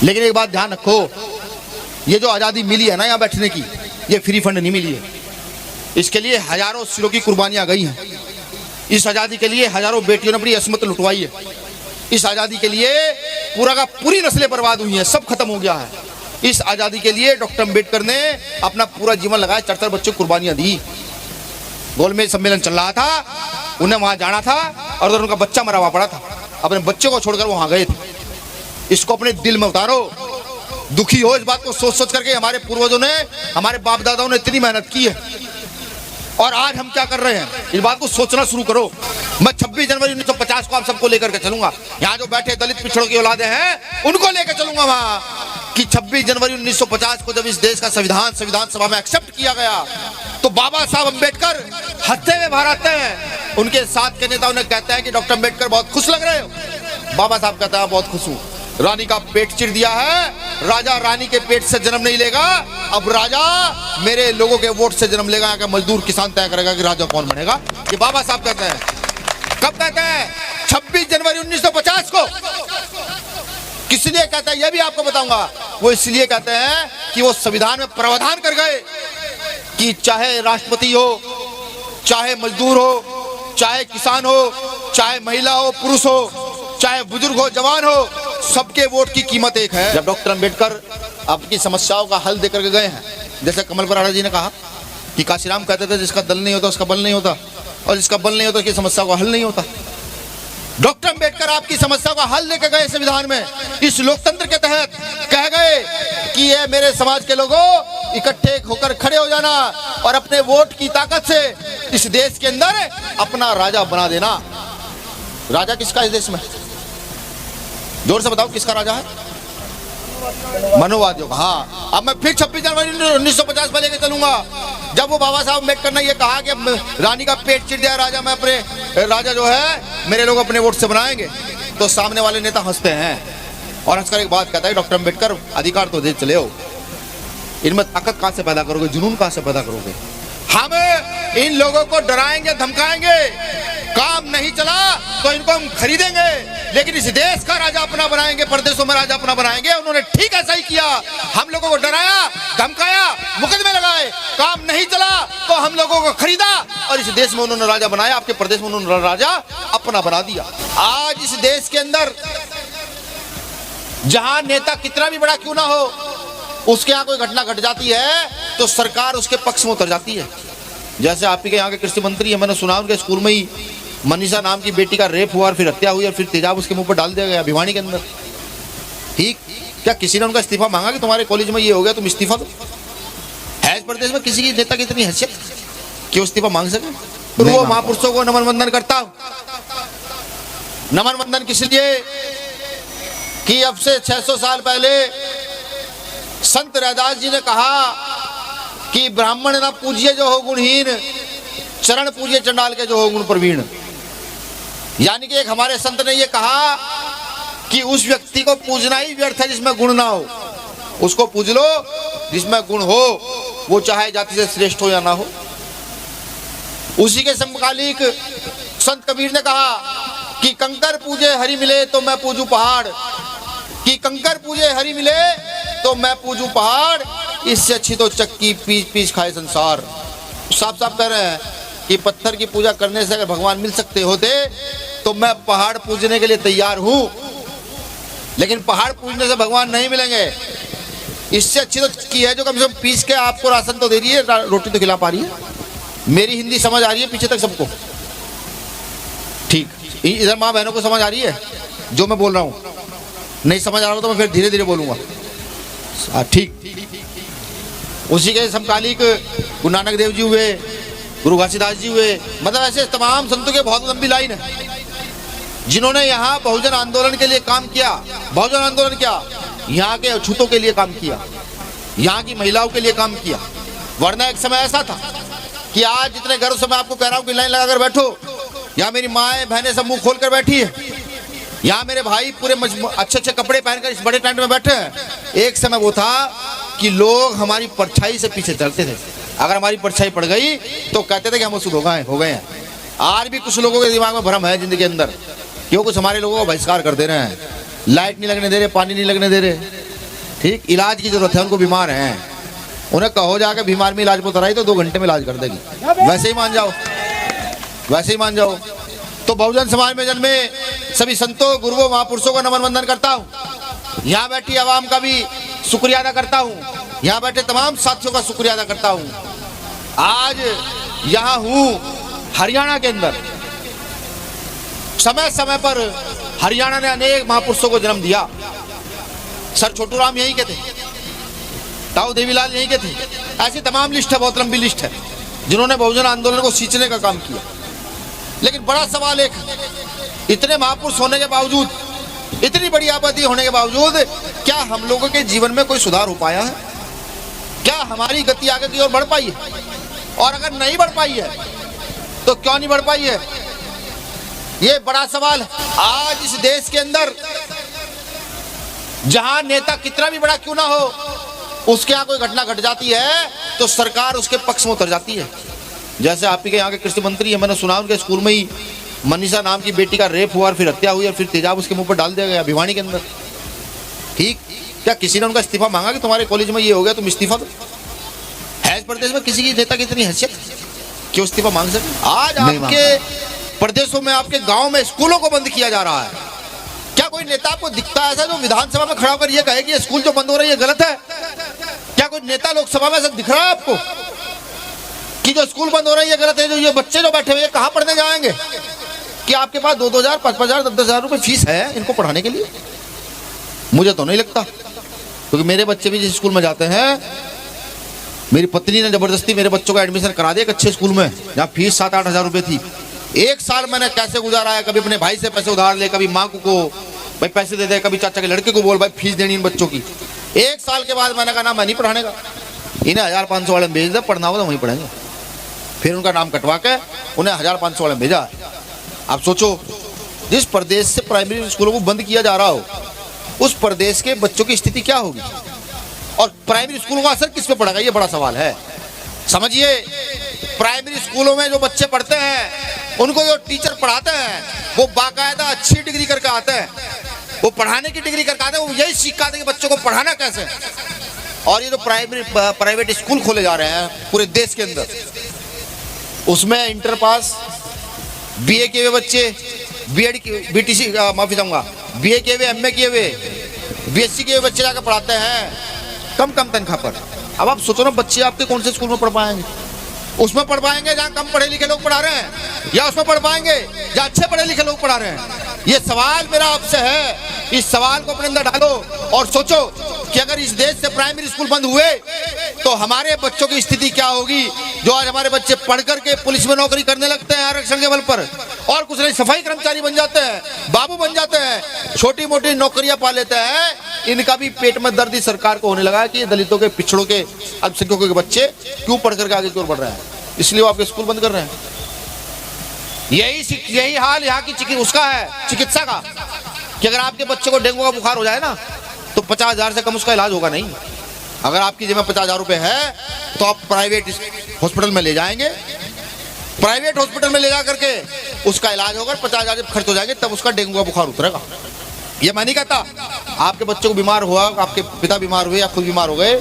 लेकिन एक बात ध्यान रखो, ये जो आज़ादी मिली है ना यहाँ बैठने की, ये फ्री फंड नहीं मिली है। इसके लिए हजारों सिरों की कुर्बानियाँ गई हैं। इस आज़ादी के लिए हजारों बेटियों ने अपनी असमत लुटवाई है। इस आज़ादी के लिए पूरा का पूरी नस्लें बर्बाद हुई हैं, सब खत्म हो गया है। इस आज़ादी के लिए डॉक्टर अम्बेडकर ने अपना पूरा जीवन लगाया, 44 बच्चों को कुर्बानियाँ दी। गोलमेज सम्मेलन चल रहा था, उन्हें वहाँ जाना था और उधर उनका बच्चा मरा हुआ पड़ा था, अपने बच्चे को छोड़कर वहाँ गए थे। इसको अपने दिल में उतारो, दुखी हो इस बात को सोच सोच करके। हमारे पूर्वजों ने, हमारे बाप दादाओं ने इतनी मेहनत की है और आज हम क्या कर रहे हैं, इस बात को सोचना शुरू करो। मैं 26 जनवरी 1950 को आप सबको लेकर के चलूंगा। यहाँ जो बैठे दलित पिछड़ों की औलादे हैं उनको लेकर चलूंगा वहां कि 26 जनवरी 1950 को जब इस देश का संविधान सभा में एक्सेप्ट किया गया तो बाबा साहब अम्बेडकर हंसते हुए बाहर आते हैं। उनके साथ के नेता उन्हें कहते हैं कि डॉक्टर अम्बेडकर बहुत खुश लग रहे हो। बाबा साहब कहते हैं बहुत खुश हूँ। रानी का पेट चिर दिया है, राजा रानी के पेट से जन्म नहीं लेगा, अब राजा मेरे लोगों के वोट से जन्म लेगा। कि मजदूर किसान तय करेगा कि राजा कौन बनेगा। ये बाबा साहब कहते हैं। कब कहते हैं? 26 जनवरी 1950 को। किस लिए कहते हैं ये भी आपको बताऊंगा। वो इसलिए कहते हैं कि वो संविधान में प्रावधान कर गए कि चाहे राष्ट्रपति हो, चाहे मजदूर हो, चाहे किसान हो, चाहे महिला हो, पुरुष हो, चाहे बुजुर्ग हो, जवान हो, सबके वोट की कीमत एक है। जब डॉक्टर अम्बेडकर आपकी समस्याओं का हल देकर के गए हैं, जैसे कमल बराड़ा जी ने कहा कि काशीराम कहते थे जिसका दल नहीं होता उसका बल नहीं होता, और जिसका बल नहीं होता उसकी समस्या का हल नहीं होता। डॉक्टर अम्बेडकर आपकी समस्या का हल लेकर गए संविधान में। इस लोकतंत्र के तहत कह गए कि ये मेरे समाज के लोगों इकट्ठे होकर खड़े हो जाना और अपने वोट की ताकत से इस देश के अंदर अपना राजा बना देना। राजा किसका इस देश में? जोर से बताओ किसका राजा है? मनोवादियों का। हाँ, अब मैं फिर 26 जनवरी 1950 में लेके चलूंगा जब वो बाबा साहब अम्बेडकर ने ये कहा कि रानी का पेट चिर दिया राजा, मैं अपने राजा जो है मेरे लोग अपने वोट से बनाएंगे। तो सामने वाले नेता हंसते हैं और हंसकर एक बात कहता है डॉक्टर अम्बेडकर अधिकार तो दे चले हो, इनमें ताकत कहां से पैदा करोगे, जुनून कहां से पैदा करोगे? हम इन लोगों को डराएंगे, धमकाएंगे, काम नहीं चला तो इनको हम खरीदेंगे, लेकिन इस देश का राजा अपना बनाएंगे, प्रदेशों में राजा अपना बनाएंगे। उन्होंने ठीक ऐसा ही किया। हम लोगों को डराया, धमकाया, मुकदमे लगाए, काम नहीं चला तो हम लोगों को खरीदा और इस देश में उन्होंने राजा बनाया। आपके प्रदेश में उन्होंने राजा अपना बना दिया। आज इस देश के अंदर जहां नेता कितना भी बड़ा क्यों ना हो, उसके यहाँ कोई घटना घट जाती है तो सरकार उसके पक्ष में उतर जाती है। जैसे आपके यहाँ के कृषि मंत्री है, मैंने सुना उनके स्कूल में ही मनीषा नाम की बेटी का रेप हुआ और फिर हत्या हुई और फिर तेजाब उसके मुंह पर डाल दिया गया भिवानी के अंदर। ठीक, क्या किसी ने उनका इस्तीफा मांगा कि तुम्हारे कॉलेज में ये हो गया तुम इस्तीफा दो? है इस प्रदेश में किसी की नेता की इतनी हैसियत कि वो इस्तीफा मांग सके? तो वो महापुरुषों को नमन वंदन करता हूं। नमन वंदन किस लिए कि अब से 600 साल पहले संत रैदास जी ने कहा कि ब्राह्मण ना पूजिए जो हो गुणहीन, चरण पूजिए चंडाल के जो हो गुण प्रवीण। यानी कि एक हमारे संत ने यह कहा कि उस व्यक्ति को पूजना ही व्यर्थ है जिसमें गुण ना हो, उसको पूज लो जिसमें गुण हो, वो चाहे जाति से श्रेष्ठ हो या ना हो। उसी के समकालिक संत कबीर ने कहा कि कंकर पूजे हरि मिले तो मैं पूजू पहाड़, कि कंकर पूजे हरि मिले तो मैं पूजू पहाड़, इससे अच्छी तो चक्की पीस पीस खाए संसार। साफ साफ कह रहे हैं कि पत्थर की पूजा करने से अगर भगवान मिल सकते होते तो मैं पहाड़ पूजने के लिए तैयार हूं, लेकिन पहाड़ पूजने से भगवान नहीं मिलेंगे। इससे अच्छी तो चक्की है जो कम से कम पीस के आपको राशन तो दे रही है, रोटी तो खिला पा रही है। मेरी हिंदी समझ आ रही है पीछे तक सबको? ठीक, इधर माँ बहनों को समझ आ रही है जो मैं बोल रहा हूँ? नहीं समझ आ रहा तो मैं फिर धीरे धीरे बोलूंगा। ठीक, उसी के समकालिक गुरु नानक देव जी हुए, गुरु घासीदास जी हुए, मतलब ऐसे तमाम संतों के बहुत लंबी लाइन है जिन्होंने यहाँ बहुजन आंदोलन के लिए काम किया। बहुजन आंदोलन क्या, यहाँ के अछूतों के लिए काम किया, यहाँ की महिलाओं के लिए काम किया। वरना एक समय ऐसा था कि आज जितने गर्व से मैं आपको कह रहा हूँ कि लाइन लगाकर बैठो, यहाँ मेरी माएँ बहनें सब मुंह खोल कर बैठी है, यहाँ मेरे भाई पूरे अच्छे अच्छे कपड़े पहनकर इस बड़े टेंट में बैठे हैं। एक समय वो था कि लोग हमारी परछाई से पीछे चलते थे, अगर हमारी परछाई पड़ गई तो कहते थे कि हम अशुद्ध हो गए हैं। आज भी कुछ लोगों के दिमाग में भ्रम है जिंदगी के अंदर, क्यों कुछ हमारे लोगों को बहिष्कार कर दे रहे हैं, लाइट नहीं लगने दे रहे, पानी नहीं लगने दे रहे, ठीक, इलाज की जरूरत है, उनको बीमार हैं, उन्हें कहो जाके बीमार में इलाज पोतराई तो 2 घंटे में इलाज कर देगी, वैसे ही मान जाओ, वैसे ही मान जाओ। तो बहुजन समाज में जन्मे सभी संतों, गुरुओं, महापुरुषों का नमन वंदन करता हूँ। यहाँ बैठी आवाम का भी शुक्रिया अदा करता हूँ, यहाँ बैठे तमाम साथियों का शुक्रिया अदा करता हूँ। आज यहाँ हूँ हरियाणा के अंदर, समय समय पर हरियाणा ने अनेक महापुरुषों को जन्म दिया। सर छोटू राम यहीं के थे, ताऊ देवीलाल यहीं के थे, ऐसी तमाम लिस्ट है, बहुत लंबी लिस्ट है, जिन्होंने बहुजन आंदोलन को सींचने का काम किया। लेकिन बड़ा सवाल एक, इतने महापुरुष होने के बावजूद, इतनी बड़ी आबादी होने के बावजूद क्या हम लोगों के जीवन में कोई सुधार हो पाया है? क्या हमारी गति आगे की ओर बढ़ पाई है? और अगर नहीं बढ़ पाई है तो क्यों नहीं बढ़ पाई है? ये बड़ा सवाल है। आज इस देश के अंदर जहां नेता कितना भी बड़ा क्यों ना हो, उसके यहाँ कोई घटना घट जाती है तो सरकार उसके पक्ष में उतर जाती है। जैसे आप ही के यहाँ के कृषि मंत्री है, मैंने सुना उनके स्कूल में ही मनीषा नाम की बेटी का रेप हुआ और फिर हत्या हुई और फिर तेजाब उसके मुंह पर डाल दिया गया भिवानी के अंदर। ठीक, क्या किसी ने उनका इस्तीफा मांगा कि तुम्हारे कॉलेज में ये हो गया, तुम इस्तीफा दो? है इस प्रदेश में किसी की नेता की इतनी हैसियत क्यों इस्तीफा मांग सके? आज आपके प्रदेशों में, आपके गाँव में स्कूलों को बंद किया जा रहा है। क्या कोई नेता आपको दिखता है ऐसा जो विधानसभा में खड़ा होकर ये कहे कि ये स्कूल जो बंद हो रही है गलत है? क्या कोई नेता लोकसभा में ऐसा दिख रहा है आपको कि जो स्कूल बंद हो रही है गलत है? जो ये बच्चे जो बैठे हुए हैं कहाँ पढ़ने जाएंगे? कि आपके पास 2-2 हजार, 5-5 हजार, 10-10 हजार रुपए फीस है इनको पढ़ाने के लिए? मुझे तो नहीं लगता, क्योंकि मेरे बच्चे भी जिस स्कूल में जाते हैं, मेरी पत्नी ने जबरदस्ती मेरे बच्चों का एडमिशन करा दिया एक अच्छे स्कूल में जहाँ फीस 7-8 हजार रुपए थी। 1 साल मैंने कैसे गुजारा है, कभी अपने भाई से पैसे उधार ले, कभी माँ को भाई पैसे दे दे, कभी चाचा के लड़के को बोल भाई फीस देनी इन बच्चों की। 1 साल के बाद मैंने कहा ना, मैं नहीं पढ़ाने का, इन्हें 1500 वाले में भेज दे, पढ़ना होगा तो वहीं पढ़ेंगे। फिर उनका नाम कटवा के उन्हें 1500 वाले में भेजा। आप सोचो, जिस प्रदेश से प्राइमरी स्कूलों को बंद किया जा रहा हो, उस प्रदेश के बच्चों की स्थिति क्या होगी और प्राइमरी स्कूलों का असर किस पे पड़ेगा, ये बड़ा सवाल है। समझिए, प्राइमरी स्कूलों में जो बच्चे पढ़ते हैं, उनको जो टीचर पढ़ाते हैं वो बाकायदा अच्छी डिग्री करके आते हैं, वो पढ़ाने की डिग्री करके आते हैं, वो यही सीख आते हैं कि बच्चों को पढ़ाना कैसे। और ये जो प्राइवेट स्कूल खोले जा रहे हैं पूरे देश के अंदर, उसमें इंटर पास, बीए किए हुए बच्चे, बीएड की, बीटीसी माफी चाहूंगा, बीए किए हुए, एमए किए हुए, बीएससी किए हुए बच्चे जाकर पढ़ाते हैं कम तनख्वाह पर। अब आप सोचो ना, बच्चे आपके कौन से स्कूल में पढ़ पाएंगे? उसमें पढ़ पाएंगे जहाँ कम पढ़े लिखे लोग पढ़ा रहे हैं, या उसमें पढ़ पाएंगे जहाँ अच्छे पढ़े लिखे लोग पढ़ा रहे हैं? ये सवाल मेरा आपसे है, इस सवाल को अपने अंदर डालो और सोचो कि अगर इस देश से प्राइमरी स्कूल बंद हुए तो हमारे बच्चों की स्थिति क्या होगी। जो आज हमारे बच्चे पढ़ करके पुलिस में नौकरी करने लगते हैं आरक्षण के बल पर, और कुछ नहीं, सफाई कर्मचारी बन जाते हैं, बाबू बन जाते हैं, छोटी मोटी नौकरियां पा लेते हैं, इनका भी पेट में दर्द सरकार को होने लगा है कि ये दलितों के, पिछड़ों के, अल्पसंख्यकों के बच्चे क्यों पढ़ करके आगे की ओर बढ़ रहे हैं, इसलिए वो आपके स्कूल बंद कर रहे हैं। यही हाल यहाँ की उसका है, चिकित्सा का, कि अगर आपके बच्चे को डेंगू का बुखार हो जाए ना तो 50 हजार से कम उसका इलाज होगा नहीं। अगर आपकी जेब में 50 हजार रुपए है तो आप प्राइवेट हॉस्पिटल में ले जाएंगे, प्राइवेट हॉस्पिटल में ले जा करके उसका इलाज होगा, 50 हजार जब खर्च हो जाएंगे तब उसका डेंगू का बुखार उतरेगा। ये मैं नहीं कहता, आपके बच्चों को बीमार हुआ, आपके पिता बीमार हुए या खुद बीमार हो गए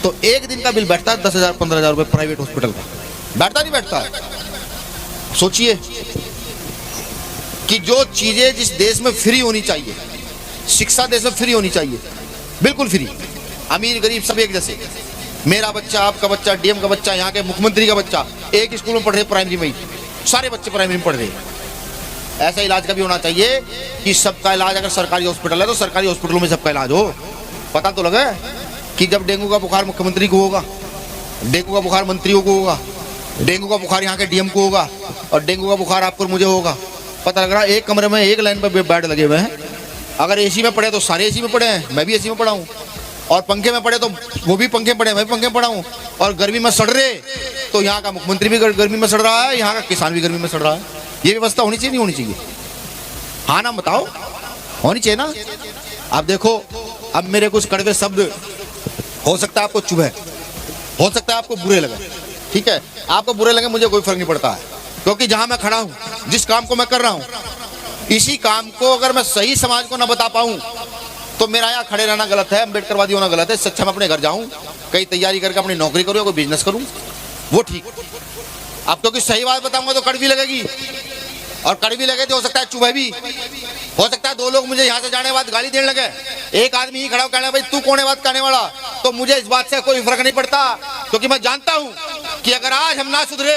तो एक दिन का बिल बैठता है 10 हजार 15 हजार रुपए प्राइवेट हॉस्पिटल का, बैठता नहीं बैठता। सोचिए कि जो चीजें जिस देश में फ्री होनी चाहिए, शिक्षा देश में फ्री होनी चाहिए, बिल्कुल फ्री, अमीर गरीब सब एक जैसे, मेरा बच्चा, आपका बच्चा, डीएम का बच्चा, यहाँ के मुख्यमंत्री का बच्चा एक स्कूल में पढ़ रहे, प्राइमरी में ही सारे बच्चे प्राइमरी में पढ़ रहे। ऐसा इलाज का भी होना चाहिए कि सबका इलाज, अगर सरकारी हॉस्पिटल है तो सरकारी हॉस्पिटलों में सबका इलाज हो। पता तो लगे कि जब डेंगू का बुखार मुख्यमंत्री को होगा, डेंगू का बुखार मंत्रियों को होगा, डेंगू का बुखार यहाँ के डीएम को होगा और डेंगू का बुखार आपको मुझे होगा, पता लग रहा है एक कमरे में एक लाइन पर बेड लगे हुए हैं। अगर एसी में पड़े तो सारे एसी में पड़े हैं, मैं भी एसी में पड़ा हूँ, और पंखे में पड़े तो वो भी पंखे पड़े, मैं भी पंखे में पड़ा हूँ, और गर्मी में सड़ रहे तो यहाँ का मुख्यमंत्री भी गर्मी में सड़ रहा है, यहाँ का किसान भी गर्मी में सड़ रहा है। ये व्यवस्था होनी चाहिए नहीं होनी चाहिए? हाँ ना बताओ, होनी चाहिए ना? आप देखो, अब मेरे कुछ कड़वे शब्द हो सकता है आपको चुभे, हो सकता है आपको बुरे लगे, ठीक है, आपको बुरे लगे, मुझे कोई फर्क नहीं पड़ता है, क्योंकि जहां मैं खड़ा हूं, जिस काम को मैं कर रहा हूं, इसी काम को अगर मैं सही समाज को ना बता पाऊं तो मेरा यहाँ खड़े रहना गलत है, अम्बेडकरवादी होना गलत है। इससे अच्छा मैं अपने घर जाऊं, कहीं तैयारी करके अपनी नौकरी करूं, कोई बिजनेस करूं, वो ठीक। अब क्योंकि सही बात बताऊंगा तो कड़वी लगेगी, और कड़वी लगे तो हो सकता है चुभे भी, हो सकता है 2 लोग मुझे यहाँ से जाने के बाद गाली देने लगे। एक आदमी ही खड़ा कहना भाई तू कौन है बात करने वाला, तो मुझे इस बात से कोई फर्क नहीं पड़ता, क्योंकि मैं जानता हूं कि अगर आज हम ना सुधरे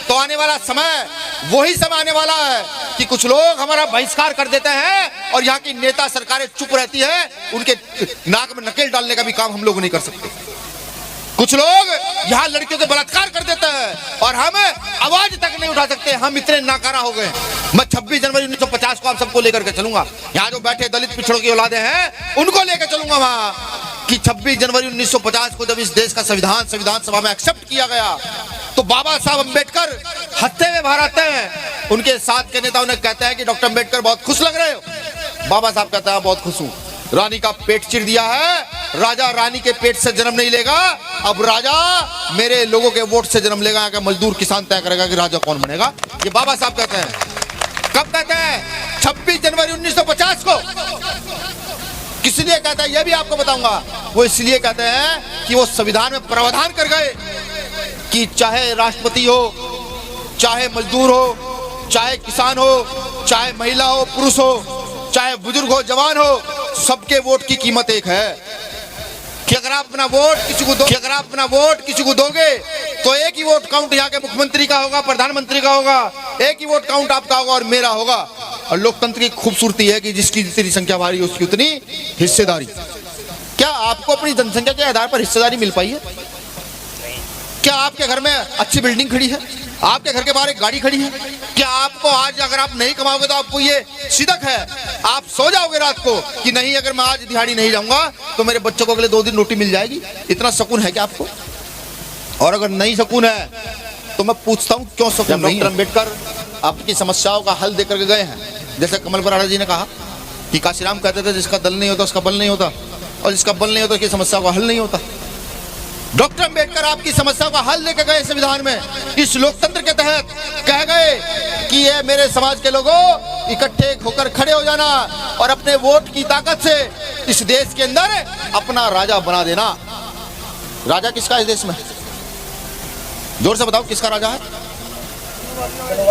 तो आने वाला समय वही समय आने वाला है कि कुछ लोग हमारा बहिष्कार कर देते हैं और यहाँ की नेता सरकारें चुप रहती है, उनके नाक में नकेल डालने का भी काम हम लोग नहीं कर सकते। कुछ लोग यहाँ लड़कियों के बलात्कार कर देते हैं और हम आवाज तक नहीं उठा सकते, हम इतने नाकारा हो गए। मैं 26 जनवरी 1950 को आप सबको लेकर के चलूंगा, यहाँ जो बैठे दलित पिछड़ों की औलादे हैं उनको लेकर चलूंगा वहां कि 26 जनवरी 1950 को जब इस देश का संविधान सभा में एक्सेप्ट किया गया तो बाबा साहब अम्बेडकर हत्थे में बाहर आते हैं। उनके साथ के नेता उन्हें कहते हैं कि डॉक्टर अम्बेडकर बहुत खुश लग रहे हो। बाबा साहब कहते हैं बहुत खुश हूं, रानी का पेट चिर दिया है, राजा रानी के पेट से जन्म नहीं लेगा, अब राजा मेरे लोगों के वोट से जन्म लेगा। कि मजदूर किसान तय करेगा कि राजा कौन बनेगा। ये बाबा साहब कहते हैं। कब कहते हैं? 26 जनवरी 1950 को। किस लिए कहते हैं ये भी आपको बताऊंगा। वो इसलिए कहते हैं कि वो संविधान में प्रावधान कर गए कि चाहे राष्ट्रपति हो, चाहे मजदूर हो, चाहे किसान हो, चाहे महिला हो, पुरुष हो, चाहे बुजुर्ग हो, जवान हो, सबके वोट की कीमत एक है। कि अगर आप अपना वोट किसी को दोगे तो एक ही वोट काउंट यहाँ के मुख्यमंत्री का होगा, प्रधानमंत्री का होगा, एक ही वोट काउंट आपका होगा और मेरा होगा। और लोकतंत्र की खूबसूरती है कि जिसकी जितनी संख्या भारी है उसकी उतनी हिस्सेदारी। क्या आपको अपनी जनसंख्या के आधार पर हिस्सेदारी मिल पाई है? क्या आपके घर में अच्छी बिल्डिंग खड़ी है? आपके घर के बाहर एक गाड़ी खड़ी है? क्या आपको आज अगर आप नहीं कमाओगे तो आपको ये सिदक है, आप सो जाओगे रात को कि नहीं अगर मैं आज दिहाड़ी नहीं जाऊंगा तो मेरे बच्चों को अगले 2 दिन रोटी मिल जाएगी? इतना सुकून है क्या आपको? और अगर नहीं सुकून है तो मैं पूछता हूँ क्यों सुकून नहीं? डॉक्टर अम्बेडकर आपकी समस्याओं का हल देकर के गए हैं। जैसे कमल बराड़ा जी ने कहा कि काशीराम कहते थे जिसका दल नहीं होता उसका बल नहीं होता, और जिसका बल नहीं होता उसकी समस्याओं का हल नहीं होता। डॉक्टर अम्बेडकर आपकी समस्या का हल लेकर गए संविधान में, इस लोकतंत्र के तहत कह गए कि ये मेरे समाज के लोगों इकट्ठे होकर खड़े हो जाना और अपने वोट की ताकत से इस देश के अंदर अपना राजा बना देना। राजा किसका इस देश में? जोर से बताओ किसका राजा है?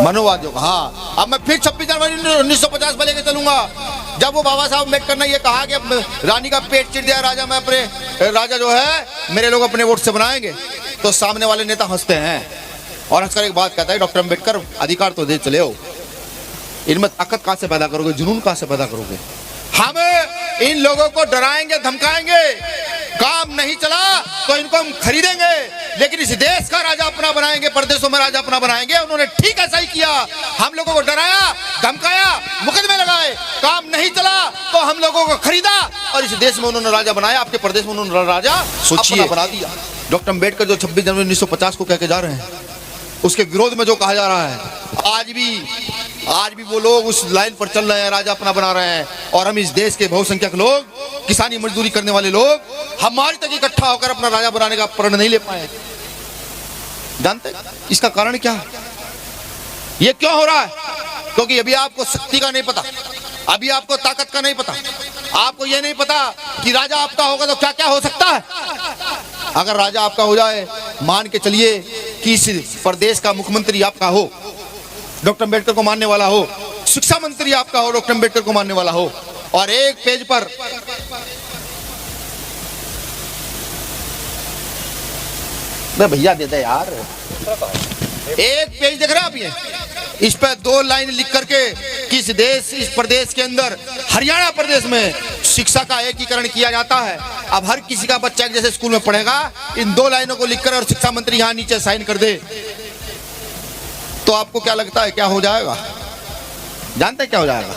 मनोवादियों का। हाँ, अब मैं फिर 26 जनवरी 1950 में लेके चलूंगा जब वो बाबा साहब अम्बेडकर ने ये कहा कि अब रानी का पेट चिर दिया राजा, मैं अपने राजा जो है मेरे लोग अपने वोट से बनाएंगे। तो सामने वाले नेता हंसते हैं और हंसकर एक बात कहता है डॉक्टर अम्बेडकर अधिकार तो दे चले हो, इनमें ताकत कहां से पैदा करोगे, जुनून कहां से पैदा करोगे? हम इन लोगों को डराएंगे धमकाएंगे, काम नहीं चला तो इनको हम खरीदेंगे, लेकिन इस देश का राजा अपना बनाएंगे, प्रदेशों में राजा अपना बनाएंगे। उन्होंने ठीक ऐसा ही किया, हम लोगों को डराया धमकाया, मुकदमे लगाए, काम नहीं चला तो हम लोगों को खरीदा और इस देश में उन्होंने राजा बनाया। आपके प्रदेश में उन्होंने राजा सोचिए बना दिया। डॉक्टर अम्बेडकर जो 26 जनवरी 1950 को कह के जा रहे हैं, उसके विरोध में जो कहा जा रहा है, आज भी वो लोग उस लाइन पर चल रहे हैं, राजा अपना बना रहे हैं। और हम इस देश के बहुसंख्यक लोग, किसानी मजदूरी करने वाले लोग, हमारी तक इकट्ठा होकर अपना राजा बनाने का प्रण नहीं ले पाए। जानते इसका कारण क्या है? ये क्यों हो रहा है? क्योंकि अभी आपको शक्ति का नहीं पता, अभी आपको ताकत का नहीं पता, आपको ये नहीं पता कि राजा आपका होगा तो क्या क्या हो सकता है। अगर राजा आपका हो जाए, मान के चलिए कि इस प्रदेश का मुख्यमंत्री आपका हो, डॉक्टर अम्बेडकर को मानने वाला हो, शिक्षा मंत्री आपका हो, डॉक्टर अम्बेडकर को मानने वाला हो, और एक पेज पर भैया देते यार, एक पेज देख रहे हैं आप, ये इस पे 2 लाइन लिख करके कि इस प्रदेश के अंदर हरियाणा प्रदेश में शिक्षा का एकीकरण किया जाता है। अब हर किसी का बच्चा जैसे स्कूल में पढ़ेगा, इन 2 लाइनों को लिखकर और शिक्षा मंत्री यहाँ नीचे साइन कर दे तो आपको क्या लगता है क्या हो जाएगा? जानते हैं क्या हो जाएगा?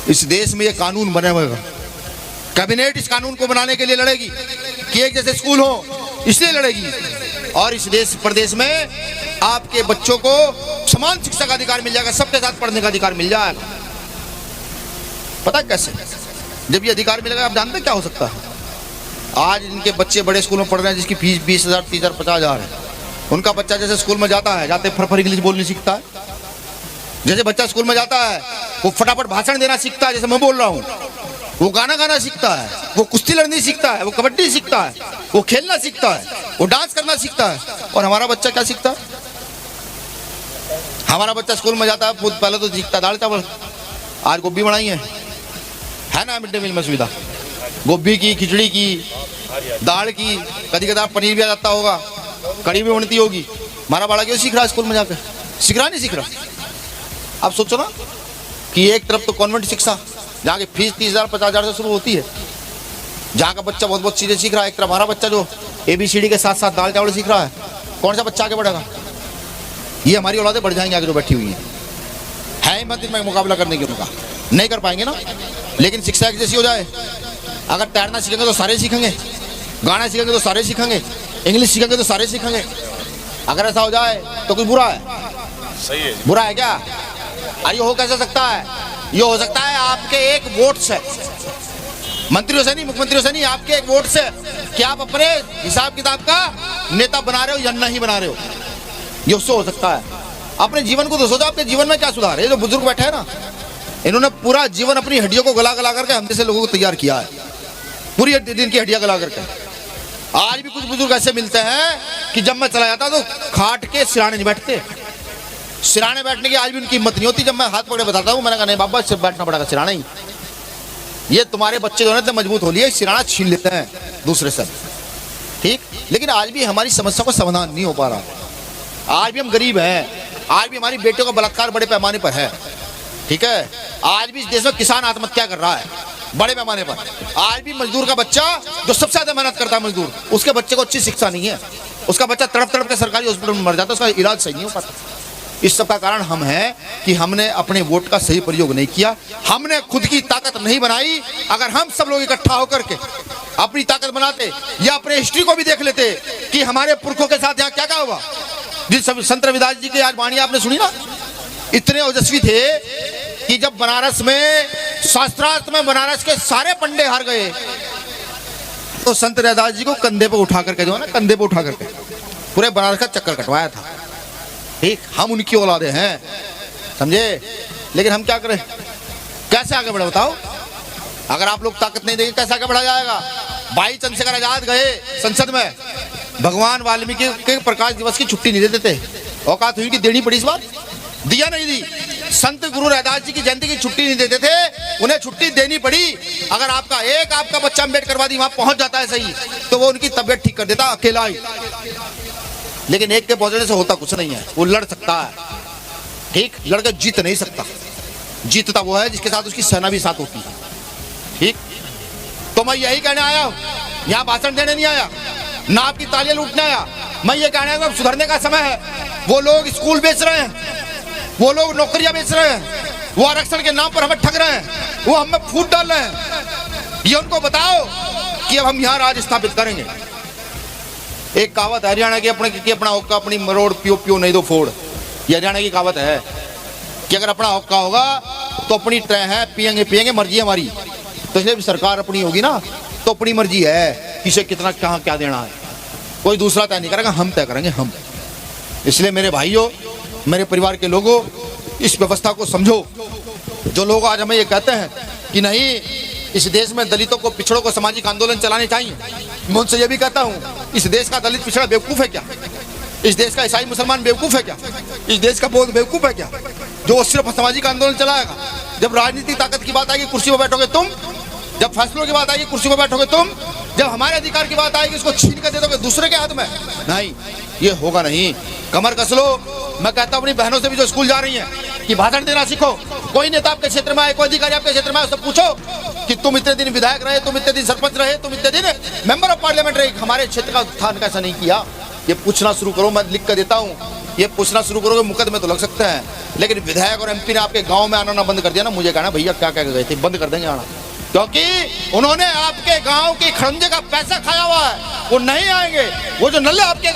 इस देश में ये कानून बने हुए, कैबिनेट इस कानून को बनाने के लिए लड़ेगी कि एक जैसे स्कूल हो, इसलिए लड़ेगी। और इस प्रदेश में आपके बच्चों को समान शिक्षा का अधिकार मिल जाएगा, सबके साथ पढ़ने का अधिकार मिल जाएगा। पता कैसे? जब ये अधिकार मिलेगा, आप जानते क्या हो सकता है? आज इनके बच्चे बड़े स्कूल में पढ़ रहे हैं जिसकी फीस 20,000, 30,000, 50,000 है। उनका बच्चा जैसे स्कूल में जाता है, जाते फटाफट इंग्लिश बोलनी सीखता है। जैसे बच्चा स्कूल में जाता है वो फटाफट भाषण देना सीखता है, जैसे मैं बोल रहा हूँ। वो गाना गाना सीखता है, वो कुश्ती लड़नी सीखता है, वो कबड्डी सीखता है, वो खेलना सीखता है, वो डांस करना सीखता है। और हमारा बच्चा क्या सीखता है? हमारा बच्चा स्कूल में जाता है, पहले तो सीखता दाल चावल, आज गोभी बनाई है ना मिड डे मील में सुविधा, गोभी की, खिचड़ी की, दाल की, कभी कदार पनीर भी आ जाता होगा, कड़ी भी बनती होगी। हमारा बड़ा क्यों सीख रहा है स्कूल में जाकर? सीख रहा नहीं सीख रहा? आप सोचो ना कि एक तरफ तो कॉन्वेंट शिक्षा जहाँ की फीस 30,000 50,000 से शुरू होती है, जहाँ का बच्चा बहुत बहुत चीजें सीख रहा है। एक तरफ हमारा बच्चा जो ABCD के साथ साथ दाल चावल सीख रहा है, कौन सा बच्चा आगे बढ़ेगा? ये हमारी औलादें बढ़ जाएंगे आगे जो बैठी हुई है हिम्मत इनमें मुकाबला करने की, उनका नहीं कर पाएंगे ना। लेकिन शिक्षा एक जैसी हो जाए, अगर तैरना सीखेंगे तो सारे सीखेंगे, गाना सीखेंगे तो सारे सीखेंगे, इंग्लिश सीखेंगे तो सारे सीखेंगे। अगर ऐसा हो जाए तो कोई बुरा है? सही है। बुरा है क्या? अरे हो कैसे सकता है? ये हो सकता है आपके एक वोट से, मंत्रियों से नहीं, मुख्यमंत्रियों से नहीं, आपके एक वोट से कि आप अपने हिसाब किताब का नेता बना रहे हो या नहीं बना रहे हो, ये उससे हो सकता है। अपने जीवन को तो सोचो, आपके जीवन में क्या सुधार है? जो बुजुर्ग बैठे हैं ना, इन्होंने पूरा जीवन अपनी हड्डियों को गला गला करके हम जैसे लोगों को तैयार किया है, पूरी दिन की हड्डियां गला करके। आज भी कुछ बुजुर्ग ऐसे मिलते हैं कि जब मैं चला जाता तो खाट के सिराने नहीं बैठते, सिराने बैठने की आज भी उनकी हिम्मत नहीं होती। जब मैं हाथ पकड़े बताता हूँ, मैंने कहा नहीं बाबा सिर्फ बैठना पड़ेगा, सिराना ही। ये तुम्हारे बच्चे जो है इतने मजबूत हो लिए, सिराना छीन लेते हैं दूसरे से, ठीक। लेकिन आज भी हमारी समस्या को समाधान नहीं हो पा रहा। आज भी हम गरीब हैं, आज भी हमारी बेटियों का बलात्कार बड़े पैमाने पर है, ठीक है। आज भी इस देश में किसान आत्महत्या कर रहा है बड़े पैमाने पर। आज भी मजदूर का बच्चा जो सबसे ज्यादा मेहनत करता है मजदूर, उसके बच्चे को अच्छी शिक्षा नहीं है, उसका बच्चा तड़प तड़प के सरकारी हॉस्पिटल में मर जाता है, उसका इलाज सही नहीं हो पाता। इस सब का कारण हम हैं कि हमने अपने वोट का सही प्रयोग नहीं किया, हमने खुद की ताकत नहीं बनाई। अगर हम सब लोग इकट्ठा होकर के अपनी ताकत बनाते या अपने हिस्ट्री को भी देख लेते कि हमारे पुरखों के साथ यहाँ क्या क्या हुआ। जिस संत रविदास जी की आज वाणी आपने सुनी ना, इतने ओजस्वी थे कि जब बनारस में शास्त्रार्थ में बनारस के सारे पंडे हार गए तो संत रविदास जी को कंधे पे उठा करके, जो है ना कंधे पे उठा करके पूरे बनारस का चक्कर कटवाया था, ठीक। हम उनकी औलादे हैं, समझे। लेकिन हम क्या करें, कैसे आगे बढ़े बताओ? अगर आप लोग ताकत नहीं देंगे कैसे आगे बढ़ा जाएगा? 22 चंद्रशेखर आजाद गए संसद में, भगवान वाल्मीकि के प्रकाश दिवस की छुट्टी नहीं देते थे, औकात हुई कि देनी पड़ी, इस बार दिया नहीं दी। संत गुरु रविदास जी की जयंती की छुट्टी नहीं देते थे, उन्हें छुट्टी देनी पड़ी। अगर आपका बच्चा अम्बेडकरवादी वहां पहुंच जाता है सही, तो वो उनकी तबियत ठीक कर देता अकेला ही। लेकिन एक के पहुंचने से होता कुछ नहीं है, वो लड़ सकता है, ठीक, लड़कर जीत नहीं सकता। जीतता वो है जिसके साथ उसकी सेना भी साथ होती है, ठीक। तो मैं यही कहने आया हूं, यहाँ भाषण देने नहीं आया, ना आपकी तालियां लूटने आया। मैं ये कहना है सुधरने का समय है। वो लोग स्कूल बेच रहे हैं, वो लोग नौकरियां बेच रहे हैं, वो आरक्षण के नाम पर हमें ठग रहे हैं, वो हमें फूट डाल रहे हैं। ये उनको बताओ कि अब हम यहाँ राज स्थापित करेंगे। एक कहावत हरियाणा की अपना होका अपनी मरोड़ पियो पियो नहीं तो फोड़, ये हरियाणा की कहावत है कि अगर अपना होका होगा तो अपनी तय है, पियेंगे पियेंगे, मर्जी हमारी। तो इसलिए सरकार अपनी होगी ना तो अपनी मर्जी है, किसे कितना कहाँ क्या देना है, कोई दूसरा तय नहीं करेगा, हम तय करेंगे हम। इसलिए मेरे भाइयों, मेरे परिवार के लोगों, इस व्यवस्था को समझो। जो लोग आज हमें ये कहते हैं कि नहीं इस देश में दलितों को, पिछड़ों को सामाजिक आंदोलन चलाने चाहिए, मैं उनसे ये भी कहता हूँ इस देश का दलित पिछड़ा बेवकूफ है क्या? इस देश का ईसाई मुसलमान बेवकूफ है क्या? इस देश का बौद्ध बेवकूफ है क्या जो सिर्फ सामाजिक आंदोलन चलाएगा? जब राजनीतिक ताकत की बात आएगी कुर्सी पर बैठोगे तुम, जब फैसलों की बात आएगी कुर्सी पर बैठोगे तुम, जब हमारे अधिकार की बात आएगी उसको छीन कर दे दोगे दूसरे के हाथ में, नहीं, ये होगा नहीं। कमर कस लो। मैं कहता हूँ अपनी बहनों से भी जो स्कूल जा रही हैं कि भाषण देना सीखो। कोई नेता आपके क्षेत्र में आए, कोई अधिकारी आपके क्षेत्र में आए, उससे पूछो कि तुम इतने दिन विधायक रहे, तुम इतने दिन सरपंच रहे, तुम इतने दिन मेंबर ऑफ पार्लियामेंट रहे, हमारे क्षेत्र का उत्थान कैसा नहीं किया? ये पूछना शुरू करो। मैं लिख कर देता हूँ, ये पूछना शुरू करोगे मुकदमे तो लग सकते हैं। लेकिन विधायक और MP ने आपके गाँव में आना बंद कर दिया ना, मुझे कहना भैया क्या कह गए थे, बंद कर देंगे आना, क्योंकि उन्होंने आपके गांव की खड़ंजे का पैसा खाया हुआ है। वो नहीं आएंगे। वो जो नल्ले आपके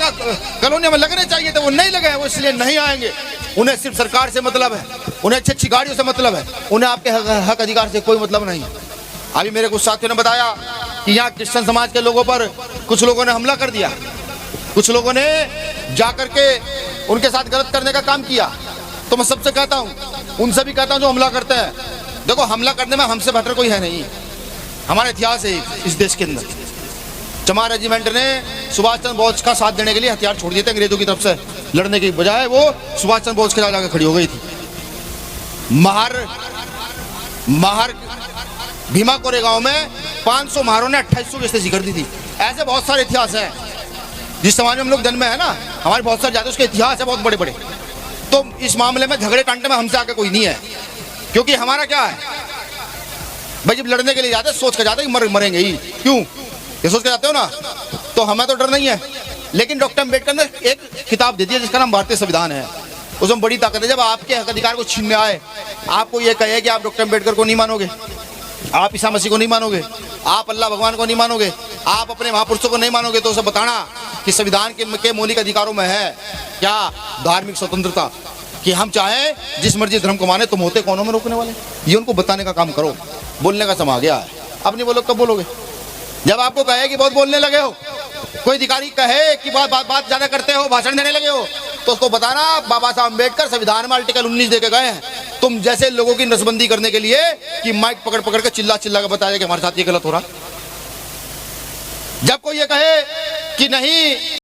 कॉलोनी में लगने चाहिए थे वो नहीं लगे हैं, वो इसलिए नहीं आएंगे। उन्हें सिर्फ सरकार से मतलब है, उन्हें अच्छी अच्छी गाड़ियों से मतलब है, उन्हें आपके हक अधिकार से कोई मतलब नहीं। अभी मेरे कुछ साथियों ने बताया कि यहाँ क्रिश्चियन समाज के लोगों पर कुछ लोगों ने हमला कर दिया, कुछ लोगों ने जाकर के उनके साथ गलत करने का काम किया। तो मैं सबसे कहता हूँ, उनसे भी कहता हूँ जो हमला करते हैं, देखो हमला करने में हमसे बेहतर कोई है नहीं। हमारा इतिहास है इस देश के अंदर। चमार रेजिमेंट ने सुभाष चंद्र बोस का साथ देने के लिए हथियार छोड़ दिए थे अंग्रेजों की तरफ से लड़ने के बजाय, वो सुभाष चंद्र बोस के साथ जाकर खड़ी हो गई थी। महार भीमा कोरेगांव में 500 महारों ने 2800 की स्थिति कर दी थी। ऐसे बहुत सारे इतिहास हैं जिस समाज में हम लोग जन्म है ना, हमारे बहुत सारे जाते उसके इतिहास है बहुत बड़े बड़े। तो इस मामले में झगड़े कांटे में हमसे आके कोई नहीं है, क्योंकि हमारा क्या है भाई, जब लड़ने के लिए जाते सोच कर जाते कि मरेंगे ही, क्यों ये सोच के जाते हो ना, तो हमें तो डर नहीं है। लेकिन डॉक्टर अम्बेडकर ने एक किताब दे दी है जिसका नाम भारतीय संविधान है, उसमें बड़ी ताकत है। जब आपके हक अधिकार को छीनने आए, आपको ये कहे कि आप डॉक्टर अम्बेडकर को नहीं मानोगे, आप ईसा मसीह को नहीं मानोगे, आप अल्लाह भगवान को नहीं मानोगे, आप अपने महापुरुषों को नहीं मानोगे, तो उसे बताना कि संविधान के मौलिक अधिकारों में है क्या धार्मिक स्वतंत्रता, कि हम चाहें जिस मर्जी धर्म को माने, तुम होते कौनों में रोकने वाले। ये उनको बताने का काम करो। बोलने का समय आ गया है, अब नहीं बोलो कब बोलोगे? जब आपको कहे कि बहुत बोलने लगे हो, कोई अधिकारी कहे कि बात ज्यादा करते हो, भाषण देने लगे हो, तो उसको बताना बाबा साहब अम्बेडकर संविधान में आर्टिकल 19 देके गए हैं तुम जैसे लोगों की नसबंदी करने के लिए कि माइक पकड़ पकड़ के चिल्ला के बताया कि हमारे साथ ये गलत हो रहा। जब कोई ये कहे कि नहीं